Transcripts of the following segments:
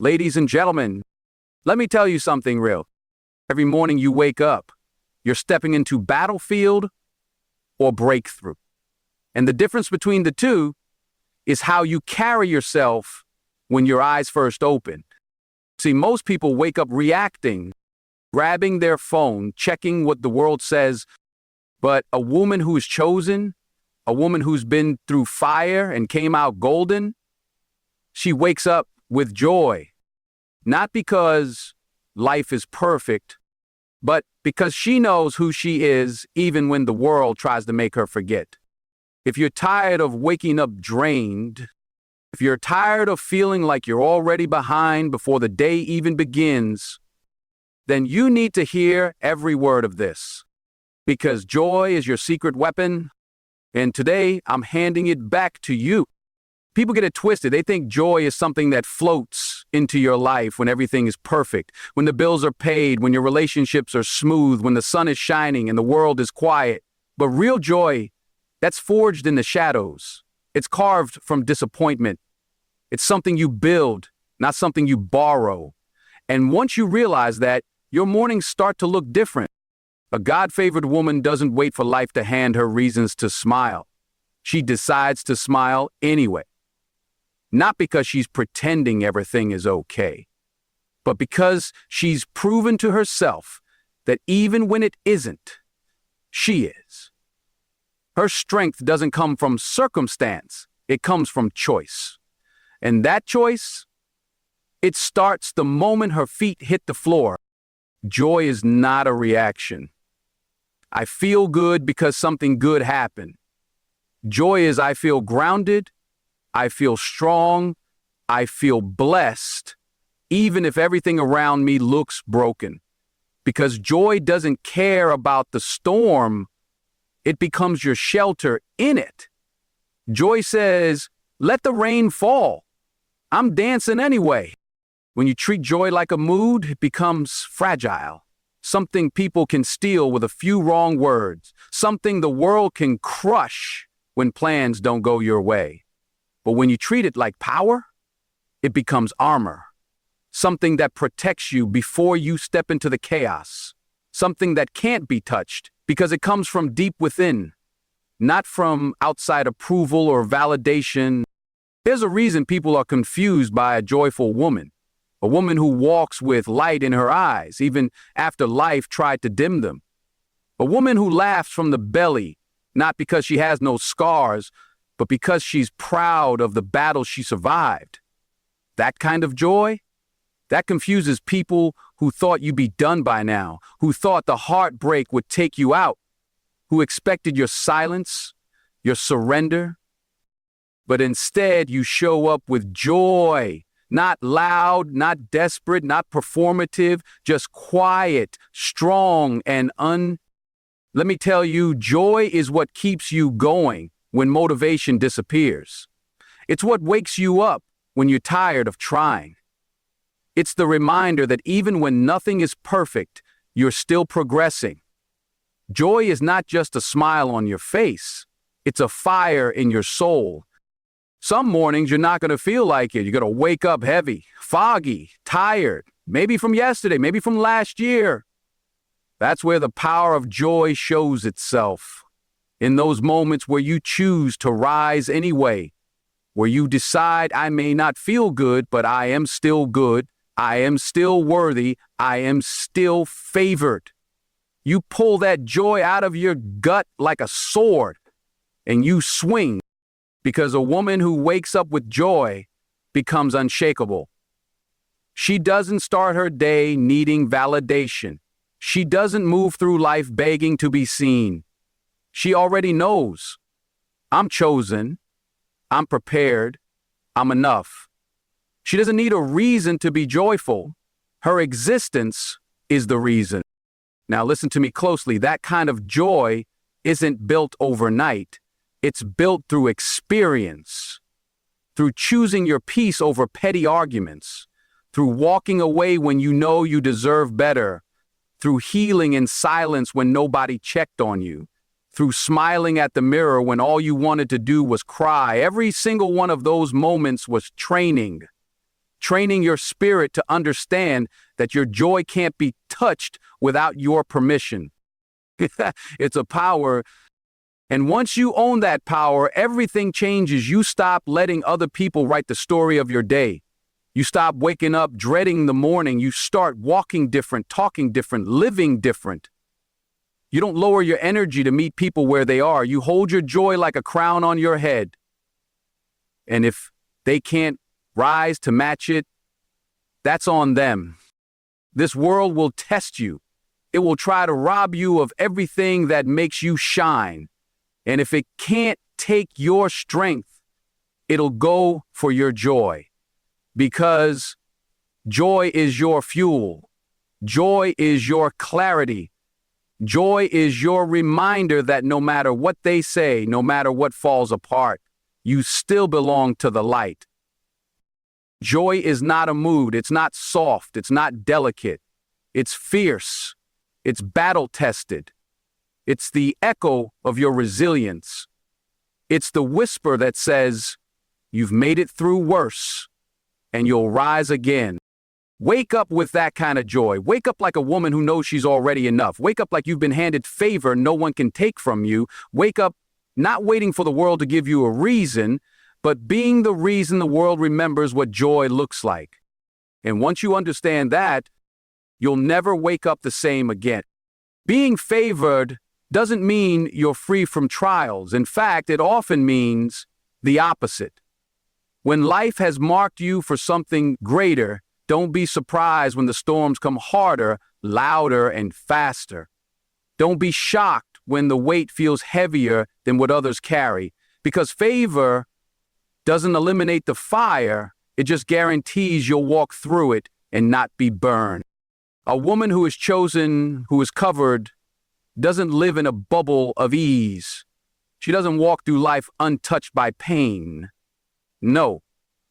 Ladies and gentlemen, let me tell you something real. Every morning you wake up, you're stepping into battlefield or breakthrough. And the difference between the two is how you carry yourself when your eyes first open. See, most people wake up reacting, grabbing their phone, checking what the world says, but a woman who is chosen, a woman who's been through fire and came out golden, she wakes up with joy, not because life is perfect, but because she knows who she is even when the world tries to make her forget. If you're tired of waking up drained, if you're tired of feeling like you're already behind before the day even begins, then you need to hear every word of this. Because joy is your secret weapon, and today I'm handing it back to you. People get it twisted. They think joy is something that floats into your life when everything is perfect, when the bills are paid, when your relationships are smooth, when the sun is shining and the world is quiet. But real joy, that's forged in the shadows. It's carved from disappointment. It's something you build, not something you borrow. And once you realize that, your mornings start to look different. A God-favored woman doesn't wait for life to hand her reasons to smile. She decides to smile anyway. Not because she's pretending everything is okay, but because she's proven to herself that even when it isn't, she is. Her strength doesn't come from circumstance, it comes from choice. And that choice, it starts the moment her feet hit the floor. Joy is not a reaction. I feel good because something good happened. Joy is I feel grounded, I feel strong, I feel blessed, even if everything around me looks broken. Because joy doesn't care about the storm, it becomes your shelter in it. Joy says, let the rain fall. I'm dancing anyway. When you treat joy like a mood, it becomes fragile. Something people can steal with a few wrong words. Something the world can crush when plans don't go your way. But when you treat it like power, it becomes armor. Something that protects you before you step into the chaos. Something that can't be touched because it comes from deep within, not from outside approval or validation. There's a reason people are confused by a joyful woman. A woman who walks with light in her eyes, even after life tried to dim them. A woman who laughs from the belly, not because she has no scars, but because she's proud of the battle she survived. That kind of joy, that confuses people who thought you'd be done by now, who thought the heartbreak would take you out, who expected your silence, your surrender. But instead, you show up with joy. Not loud, not desperate, not performative, just quiet, strong, and Let me tell you, joy is what keeps you going when motivation disappears. It's what wakes you up when you're tired of trying. It's the reminder that even when nothing is perfect, you're still progressing. Joy is not just a smile on your face. It's a fire in your soul. Some mornings you're not going to feel like it. You're going to wake up heavy, foggy, tired, maybe from yesterday, maybe from last year. That's where the power of joy shows itself. In those moments where you choose to rise anyway, where you decide I may not feel good, but I am still good, I am still worthy, I am still favored. You pull that joy out of your gut like a sword, and you swing. Because a woman who wakes up with joy becomes unshakable. She doesn't start her day needing validation. She doesn't move through life begging to be seen. She already knows. I'm chosen. I'm prepared. I'm enough. She doesn't need a reason to be joyful. Her existence is the reason. Now listen to me closely. That kind of joy isn't built overnight. It's built through experience, through choosing your peace over petty arguments, through walking away when you know you deserve better, through healing in silence when nobody checked on you, through smiling at the mirror when all you wanted to do was cry. Every single one of those moments was training. training your spirit to understand that your joy can't be touched without your permission. It's a power. And once you own that power, everything changes. You stop letting other people write the story of your day. You stop waking up dreading the morning. You start walking different, talking different, living different. You don't lower your energy to meet people where they are. You hold your joy like a crown on your head. And if they can't rise to match it, that's on them. This world will test you. It will try to rob you of everything that makes you shine. And if it can't take your strength, it'll go for your joy. Because joy is your fuel. Joy is your clarity. Joy is your reminder that no matter what they say, no matter what falls apart, you still belong to the light. Joy is not a mood. It's not soft. It's not delicate. It's fierce. It's battle-tested. It's the echo of your resilience. It's the whisper that says, you've made it through worse, and you'll rise again. Wake up with that kind of joy. Wake up like a woman who knows she's already enough. Wake up like you've been handed favor no one can take from you. Wake up not waiting for the world to give you a reason, but being the reason the world remembers what joy looks like. And once you understand that, you'll never wake up the same again. Being favored doesn't mean you're free from trials. In fact, it often means the opposite. When life has marked you for something greater, don't be surprised when the storms come harder, louder, and faster. Don't be shocked when the weight feels heavier than what others carry, because favor doesn't eliminate the fire, it just guarantees you'll walk through it and not be burned. A woman who is chosen, who is covered, doesn't live in a bubble of ease. She doesn't walk through life untouched by pain. No,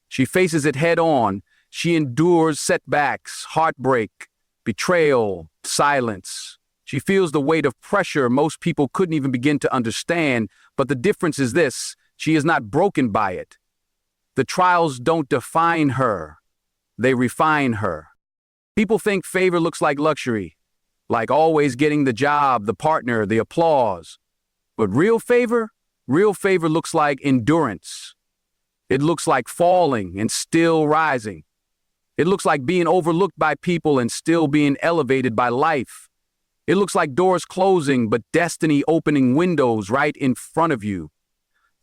she faces it head on. She endures setbacks, heartbreak, betrayal, silence. She feels the weight of pressure most people couldn't even begin to understand, but the difference is this: she is not broken by it. The trials don't define her, they refine her. People think favor looks like luxury, like always getting the job, the partner, the applause. But real favor looks like endurance. It looks like falling and still rising. It looks like being overlooked by people and still being elevated by life. It looks like doors closing, but destiny opening windows right in front of you.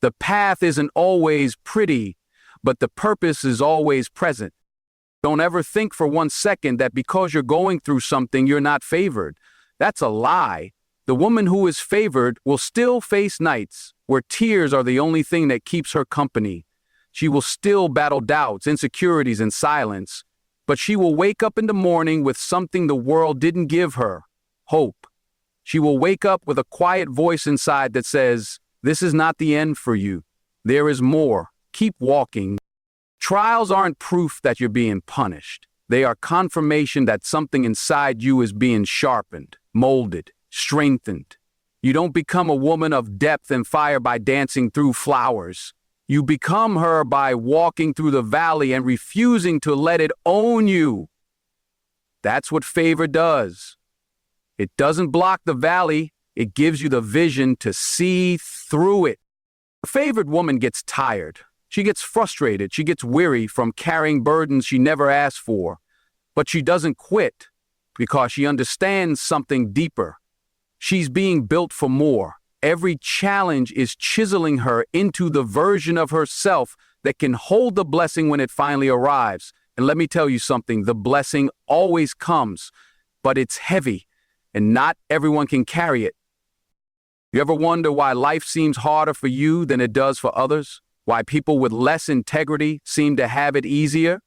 The path isn't always pretty, but the purpose is always present. Don't ever think for 1 second that because you're going through something, you're not favored. That's a lie. The woman who is favored will still face nights where tears are the only thing that keeps her company. She will still battle doubts, insecurities, and silence, but she will wake up in the morning with something the world didn't give her: hope. She will wake up with a quiet voice inside that says, "This is not the end for you. There is more. Keep walking." Trials aren't proof that you're being punished. They are confirmation that something inside you is being sharpened, molded, strengthened. You don't become a woman of depth and fire by dancing through flowers. You become her by walking through the valley and refusing to let it own you. That's what favor does. It doesn't block the valley, it gives you the vision to see through it. A favored woman gets tired. She gets frustrated. She gets weary from carrying burdens she never asked for. But she doesn't quit because she understands something deeper. She's being built for more. Every challenge is chiseling her into the version of herself that can hold the blessing when it finally arrives. And let me tell you something, the blessing always comes, but it's heavy, and not everyone can carry it. You ever wonder why life seems harder for you than it does for others? Why people with less integrity seem to have it easier?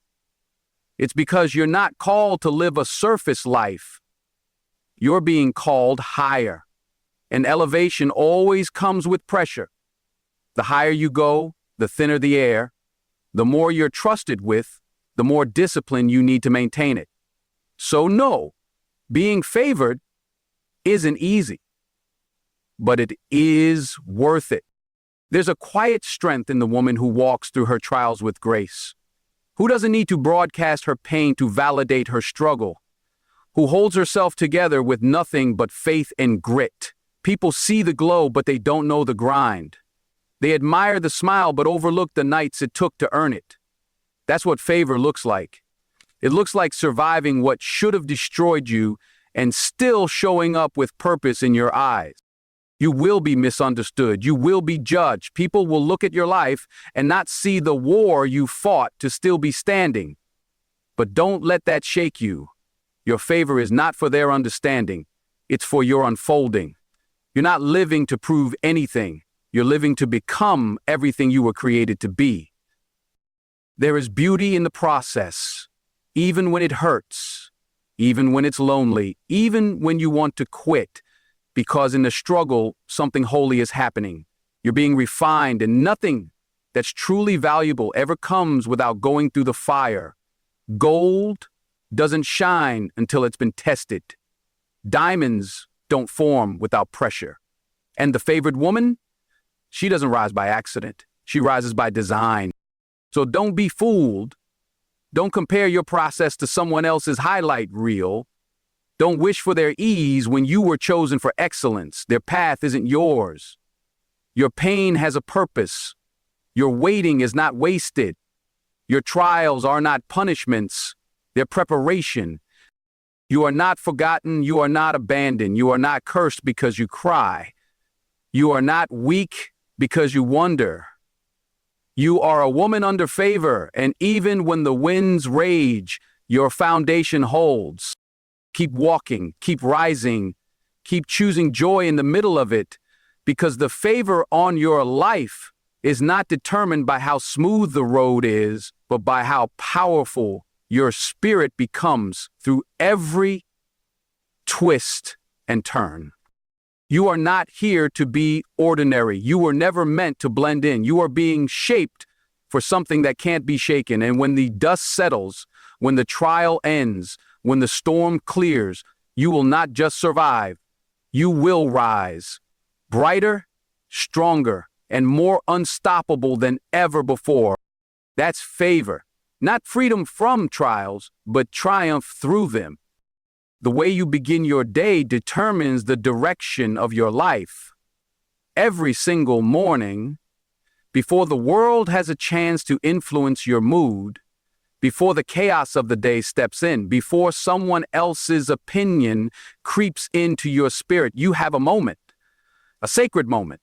It's because you're not called to live a surface life. You're being called higher. And elevation always comes with pressure. The higher you go, the thinner the air. The more you're trusted with, the more discipline you need to maintain it. So no, being favored isn't easy, but it is worth it. There's a quiet strength in the woman who walks through her trials with grace, Who doesn't need to broadcast her pain to validate her struggle? Who holds herself together with nothing but faith and grit? People see the glow, but they don't know the grind. They admire the smile, but overlook the nights it took to earn it. That's what favor looks like. It looks like surviving what should have destroyed you and still showing up with purpose in your eyes. You will be misunderstood. You will be judged. People will look at your life and not see the war you fought to still be standing. But don't let that shake you. Your favor is not for their understanding. It's for your unfolding. You're not living to prove anything. You're living to become everything you were created to be. There is beauty in the process, even when it hurts, even when it's lonely, even when you want to quit, because in the struggle, something holy is happening. You're being refined, and nothing that's truly valuable ever comes without going through the fire. Gold doesn't shine until it's been tested. Diamonds don't form without pressure. And the favored woman? She doesn't rise by accident. She rises by design. So don't be fooled. Don't compare your process to someone else's highlight reel. Don't wish for their ease when you were chosen for excellence. Their path isn't yours. Your pain has a purpose. Your waiting is not wasted. Your trials are not punishments. They're preparation. You are not forgotten. You are not abandoned. You are not cursed because you cry. You are not weak because you wonder. You are a woman under favor, and even when the winds rage, your foundation holds. Keep walking, keep rising, keep choosing joy in the middle of it, because the favor on your life is not determined by how smooth the road is, but by how powerful your spirit becomes through every twist and turn. You are not here to be ordinary. You were never meant to blend in. You are being shaped for something that can't be shaken. And when the dust settles, when the trial ends, when the storm clears, you will not just survive. You will rise, brighter, stronger, and more unstoppable than ever before. That's favor. Not freedom from trials, but triumph through them. The way you begin your day determines the direction of your life. Every single morning, before the world has a chance to influence your mood, before the chaos of the day steps in, before someone else's opinion creeps into your spirit, you have a moment, a sacred moment,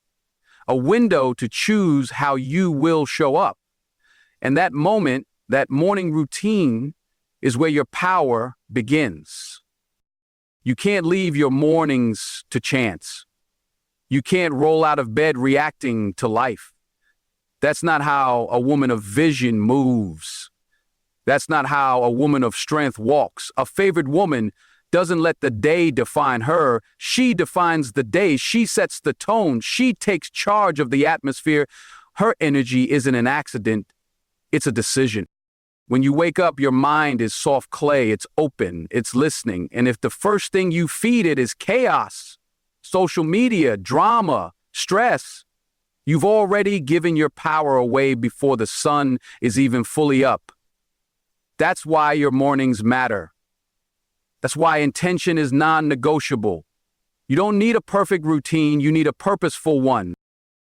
a window to choose how you will show up. And that moment, that morning routine, is where your power begins. You can't leave your mornings to chance. You can't roll out of bed reacting to life. That's not how a woman of vision moves. That's not how a woman of strength walks. A favored woman doesn't let the day define her. She defines the day. She sets the tone. She takes charge of the atmosphere. Her energy isn't an accident. It's a decision. When you wake up, your mind is soft clay. It's open. It's listening. And if the first thing you feed it is chaos, social media, drama, stress, you've already given your power away before the sun is even fully up. That's why your mornings matter. That's why intention is non-negotiable. You don't need a perfect routine. You need a purposeful one.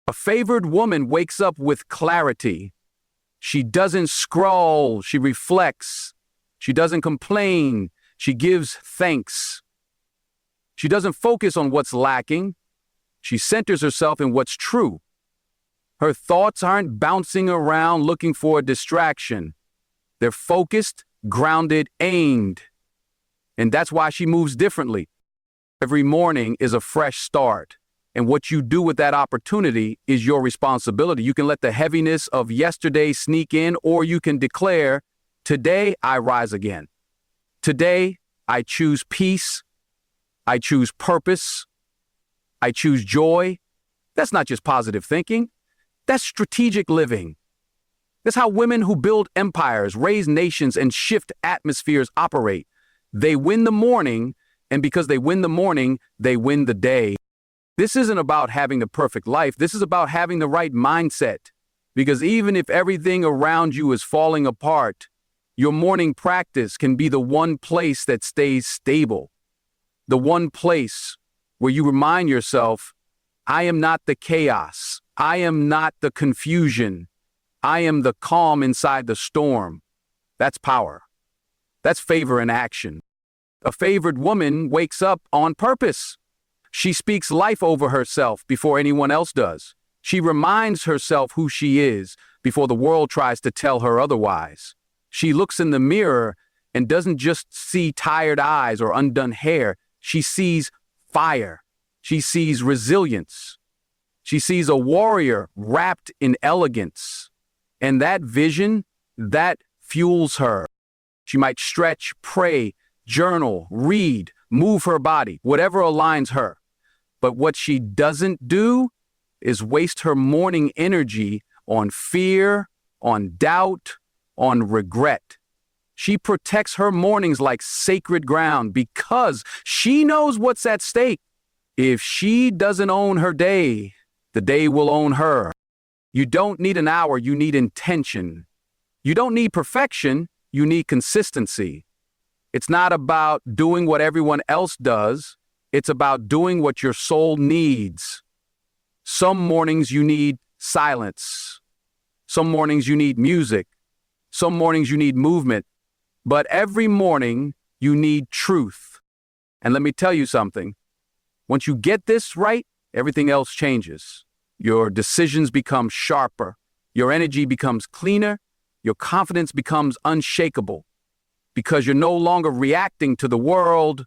A favored woman wakes up with clarity. She doesn't scroll, she reflects. She doesn't complain, she gives thanks. She doesn't focus on what's lacking. She centers herself in what's true. Her thoughts aren't bouncing around looking for a distraction. They're focused, grounded, aimed. And that's why she moves differently. Every morning is a fresh start. And what you do with that opportunity is your responsibility. You can let the heaviness of yesterday sneak in, or you can declare, today I rise again. Today I choose peace. I choose purpose. I choose joy. That's not just positive thinking. That's strategic living. That's how women who build empires, raise nations, and shift atmospheres operate. They win the morning, and because they win the morning, they win the day. This isn't about having the perfect life. This is about having the right mindset. Because even if everything around you is falling apart, Your morning practice can be the one place that stays stable, the one place where you remind yourself, I am not the chaos. I am not the confusion. I am the calm inside the storm. That's power. That's favor in action. A favored woman wakes up on purpose. She speaks life over herself before anyone else does. She reminds herself who she is before the world tries to tell her otherwise. She looks in the mirror and doesn't just see tired eyes or undone hair. She sees fire. She sees resilience. She sees a warrior wrapped in elegance. And that vision, that fuels her. She might stretch, pray, journal, read, move her body, whatever aligns her. But what she doesn't do is waste her morning energy on fear, on doubt, on regret. She protects her mornings like sacred ground because she knows what's at stake. If she doesn't own her day, the day will own her. You don't need an hour, you need intention. You don't need perfection, you need consistency. It's not about doing what everyone else does. It's about doing what your soul needs. Some mornings you need silence. Some mornings you need music. Some mornings you need movement. But every morning you need truth. And let me tell you something. Once you get this right, everything else changes. Your decisions become sharper. Your energy becomes cleaner. Your confidence becomes unshakable. Because you're no longer reacting to the world,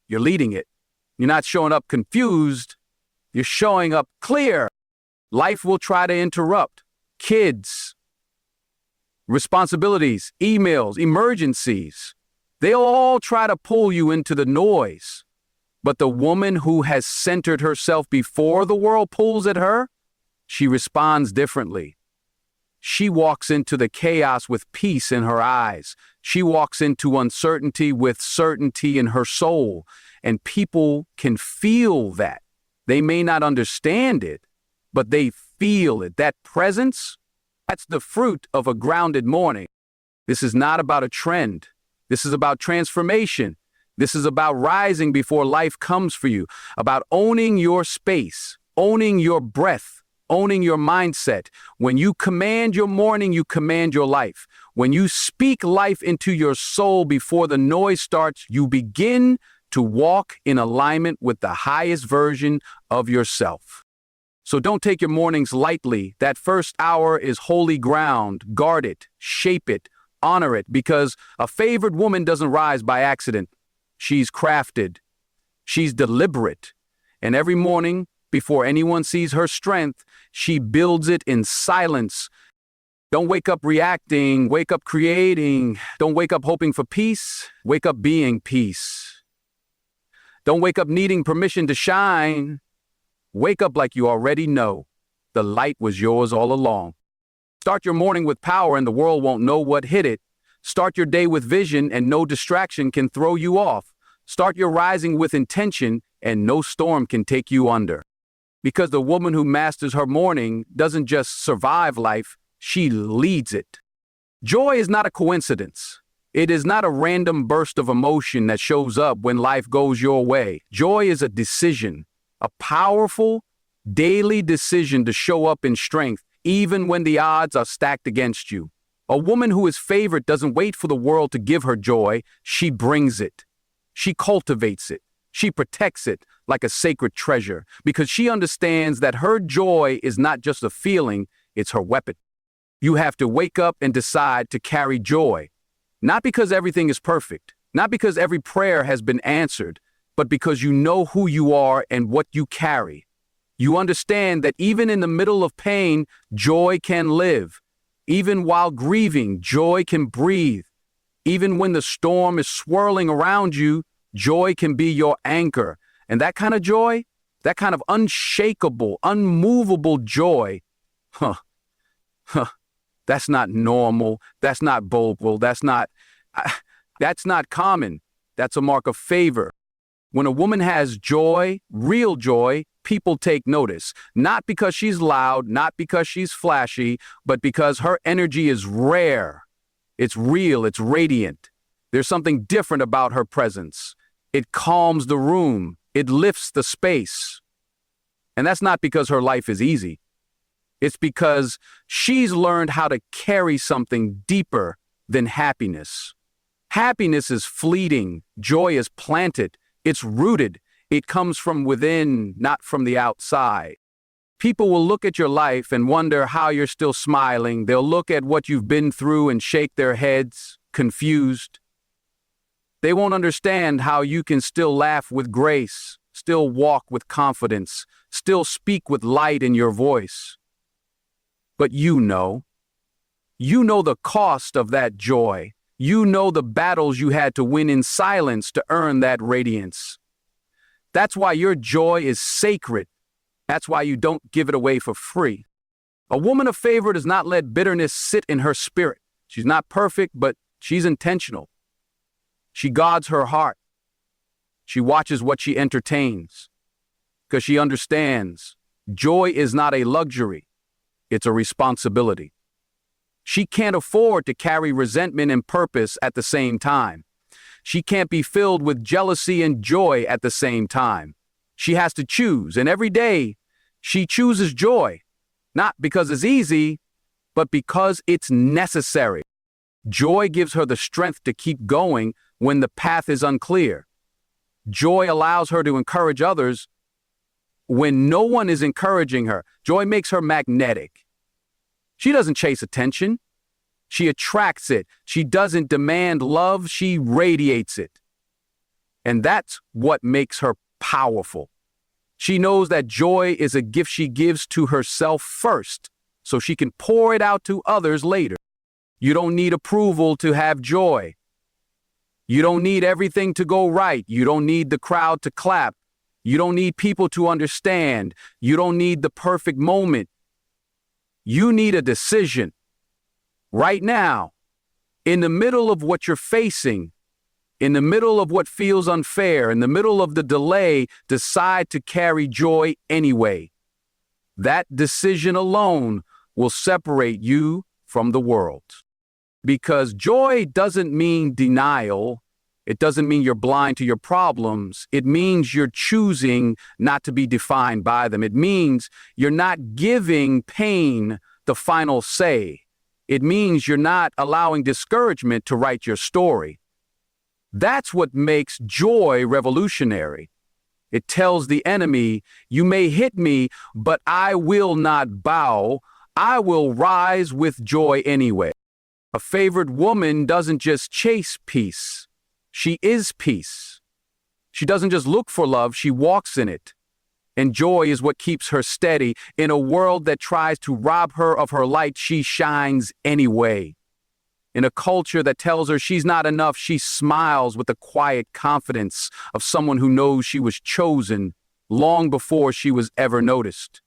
you're leading it. You're not showing up confused, you're showing up clear. Life will try to interrupt. Kids, responsibilities, emails, emergencies, they'll all try to pull you into the noise. But the woman who has centered herself before the world pulls at her, she responds differently. She walks into the chaos with peace in her eyes. She walks into uncertainty with certainty in her soul. And people can feel that. They may not understand it, but they feel it. That presence, that's the fruit of a grounded morning. This is not about a trend. This is about transformation. This is about rising before life comes for you, about owning your space, owning your breath, owning your mindset. When you command your morning, you command your life. When you speak life into your soul before the noise starts, you begin to walk in alignment with the highest version of yourself. So don't take your mornings lightly. That first hour is holy ground. Guard it, shape it, honor it, because a favored woman doesn't rise by accident. She's crafted. She's deliberate. And every morning, before anyone sees her strength, she builds it in silence. Don't wake up reacting, wake up creating. Don't wake up hoping for peace, wake up being peace. Don't wake up needing permission to shine. Wake up like you already know. The light was yours all along. Start your morning with power and the world won't know what hit it. Start your day with vision and no distraction can throw you off. Start your rising with intention and no storm can take you under. Because the woman who masters her morning doesn't just survive life, she leads it. Joy is not a coincidence. It is not a random burst of emotion that shows up when life goes your way. Joy is a decision, a powerful, daily decision to show up in strength, even when the odds are stacked against you. A woman who is favored doesn't wait for the world to give her joy. She brings it. She cultivates it. She protects it like a sacred treasure because she understands that her joy is not just a feeling, it's her weapon. You have to wake up and decide to carry joy, not because everything is perfect, not because every prayer has been answered, but because you know who you are and what you carry. You understand that even in the middle of pain, joy can live. Even while grieving, joy can breathe. Even when the storm is swirling around you, joy can be your anchor. And that kind of joy, that kind of unshakable, unmovable joy, that's not normal, that's not vocal, that's not common. That's a mark of favor. When a woman has joy, real joy, people take notice. Not because she's loud, not because she's flashy, but because her energy is rare. It's real, it's radiant. There's something different about her presence. It calms the room, it lifts the space. And that's not because her life is easy. It's because she's learned how to carry something deeper than happiness. Happiness is fleeting, joy is planted, it's rooted, it comes from within, not from the outside. People will look at your life and wonder how you're still smiling. They'll look at what you've been through and shake their heads, confused. They won't understand how you can still laugh with grace, still walk with confidence, still speak with light in your voice. But you know the cost of that joy. You know the battles you had to win in silence to earn that radiance. That's why your joy is sacred. That's why you don't give it away for free. A woman of favor does not let bitterness sit in her spirit. She's not perfect, but she's intentional. She guards her heart. She watches what she entertains, because she understands joy is not a luxury, it's a responsibility. She can't afford to carry resentment and purpose at the same time. She can't be filled with jealousy and joy at the same time. She has to choose, and every day she chooses joy, not because it's easy, but because it's necessary. Joy gives her the strength to keep going when the path is unclear. Joy allows her to encourage others when no one is encouraging her. Joy makes her magnetic. She doesn't chase attention. She attracts it. She doesn't demand love. She radiates it. And that's what makes her powerful. She knows that joy is a gift she gives to herself first, so she can pour it out to others later. You don't need approval to have joy. You don't need everything to go right. You don't need the crowd to clap. You don't need people to understand. You don't need the perfect moment. You need a decision. Right now, in the middle of what you're facing, in the middle of what feels unfair, in the middle of the delay, decide to carry joy anyway. That decision alone will separate you from the world. Because joy doesn't mean denial. It doesn't mean you're blind to your problems. It means you're choosing not to be defined by them. It means you're not giving pain the final say. It means you're not allowing discouragement to write your story. That's what makes joy revolutionary. It tells the enemy, you may hit me, but I will not bow. I will rise with joy anyway. A favored woman doesn't just chase peace. She is peace. She doesn't just look for love, she walks in it. And joy is what keeps her steady. In a world that tries to rob her of her light, she shines anyway. In a culture that tells her she's not enough, she smiles with the quiet confidence of someone who knows she was chosen long before she was ever noticed.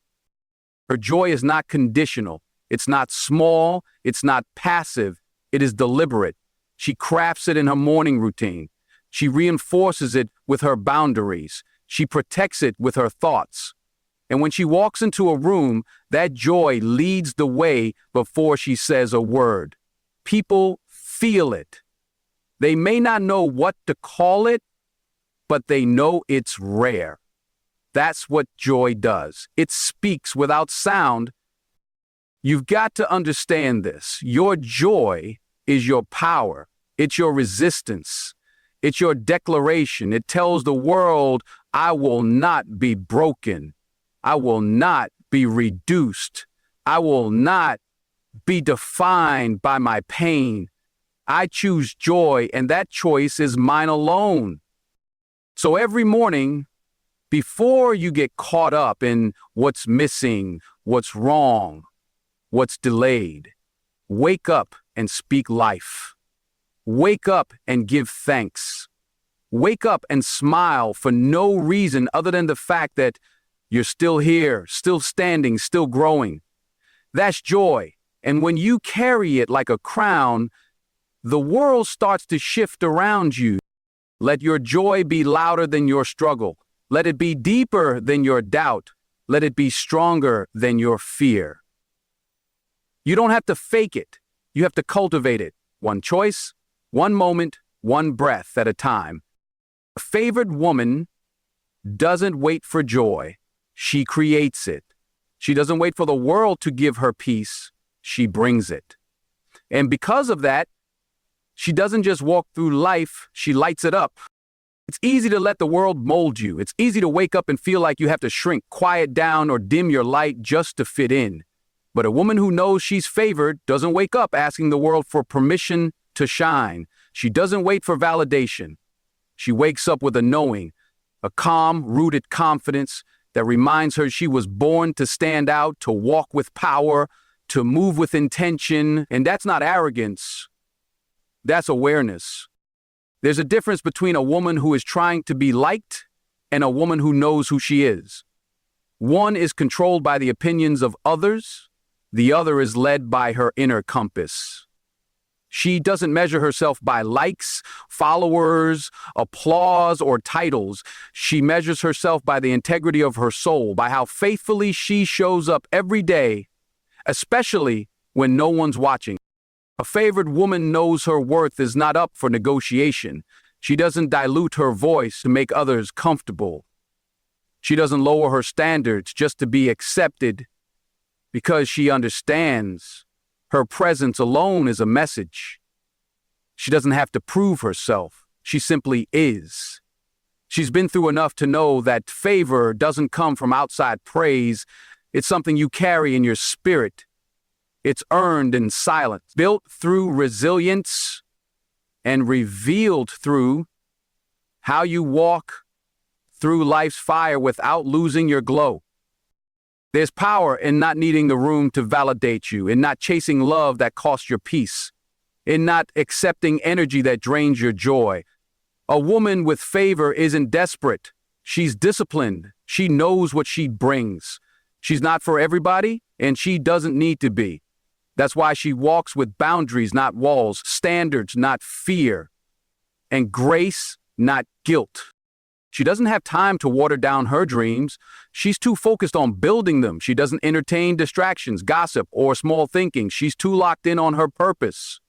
Her joy is not conditional. It's not small. It's not passive. It is deliberate. She crafts it in her morning routine. She reinforces it with her boundaries. She protects it with her thoughts. And when she walks into a room, that joy leads the way before she says a word. People feel it. They may not know what to call it, but they know it's rare. That's what joy does. It speaks without sound. You've got to understand this. Your joy is your power. It's your resistance. It's your declaration. It tells the world, I will not be broken. I will not be reduced. I will not be defined by my pain. I choose joy, and that choice is mine alone. So every morning, before you get caught up in what's missing, what's wrong, what's delayed, wake up and speak life. Wake up and give thanks. Wake up and smile for no reason other than the fact that you're still here, still standing, still growing. That's joy. And when you carry it like a crown, the world starts to shift around you. Let your joy be louder than your struggle. Let it be deeper than your doubt. Let it be stronger than your fear. You don't have to fake it. You have to cultivate it. One choice, one moment, one breath at a time. A favored woman doesn't wait for joy. She creates it. She doesn't wait for the world to give her peace. She brings it. And because of that, she doesn't just walk through life, she lights it up. It's easy to let the world mold you. It's easy to wake up and feel like you have to shrink, quiet down, or dim your light just to fit in. But a woman who knows she's favored doesn't wake up asking the world for permission to shine. She doesn't wait for validation. She wakes up with a knowing, a calm, rooted confidence that reminds her she was born to stand out, to walk with power, to move with intention. And that's not arrogance. That's awareness. There's a difference between a woman who is trying to be liked and a woman who knows who she is. One is controlled by the opinions of others. The other is led by her inner compass. She doesn't measure herself by likes, followers, applause, or titles. She measures herself by the integrity of her soul, by how faithfully she shows up every day, especially when no one's watching. A favored woman knows her worth is not up for negotiation. She doesn't dilute her voice to make others comfortable. She doesn't lower her standards just to be accepted, because she understands her presence alone is a message. She doesn't have to prove herself. She simply is. She's been through enough to know that favor doesn't come from outside praise. It's something you carry in your spirit. It's earned in silence, built through resilience, and revealed through how you walk through life's fire without losing your glow. There's power in not needing the room to validate you, in not chasing love that costs your peace, in not accepting energy that drains your joy. A woman with favor isn't desperate. She's disciplined. She knows what she brings. She's not for everybody, and she doesn't need to be. That's why she walks with boundaries, not walls, standards, not fear, and grace, not guilt. She doesn't have time to water down her dreams. She's too focused on building them. She doesn't entertain distractions, gossip, or small thinking. She's too locked in on her purpose.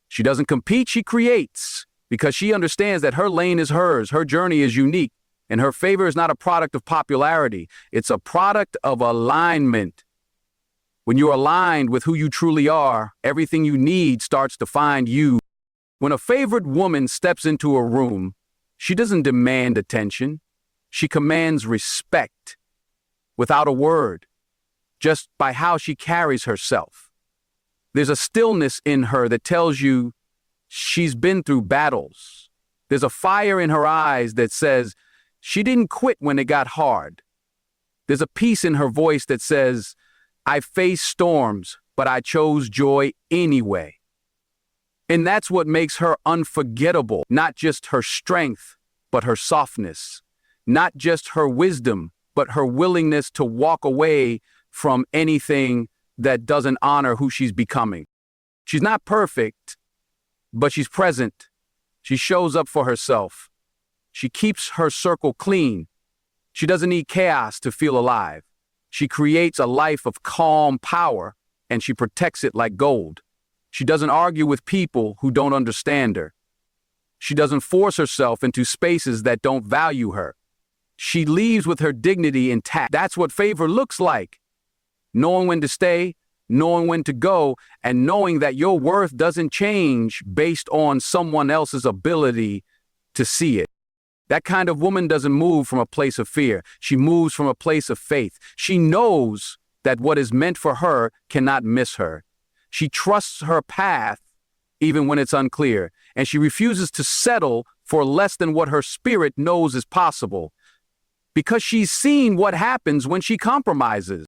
She doesn't compete, she creates, because she understands that her lane is hers, her journey is unique, and her favor is not a product of popularity. It's a product of alignment. When you're aligned with who you truly are, everything you need starts to find you. When a favored woman steps into a room, she doesn't demand attention. She commands respect without a word, just by how she carries herself. There's a stillness in her that tells you she's been through battles. There's a fire in her eyes that says she didn't quit when it got hard. There's a peace in her voice that says, I faced storms, but I chose joy anyway. And that's what makes her unforgettable, not just her strength, but her softness, not just her wisdom, but her willingness to walk away from anything that doesn't honor who she's becoming. She's not perfect, but she's present. She shows up for herself. She keeps her circle clean. She doesn't need chaos to feel alive. She creates a life of calm power, and she protects it like gold. She doesn't argue with people who don't understand her. She doesn't force herself into spaces that don't value her. She leaves with her dignity intact. That's what favor looks like. Knowing when to stay, knowing when to go, and knowing that your worth doesn't change based on someone else's ability to see it. That kind of woman doesn't move from a place of fear. She moves from a place of faith. She knows that what is meant for her cannot miss her. She trusts her path even when it's unclear, and she refuses to settle for less than what her spirit knows is possible, because she's seen what happens when she compromises.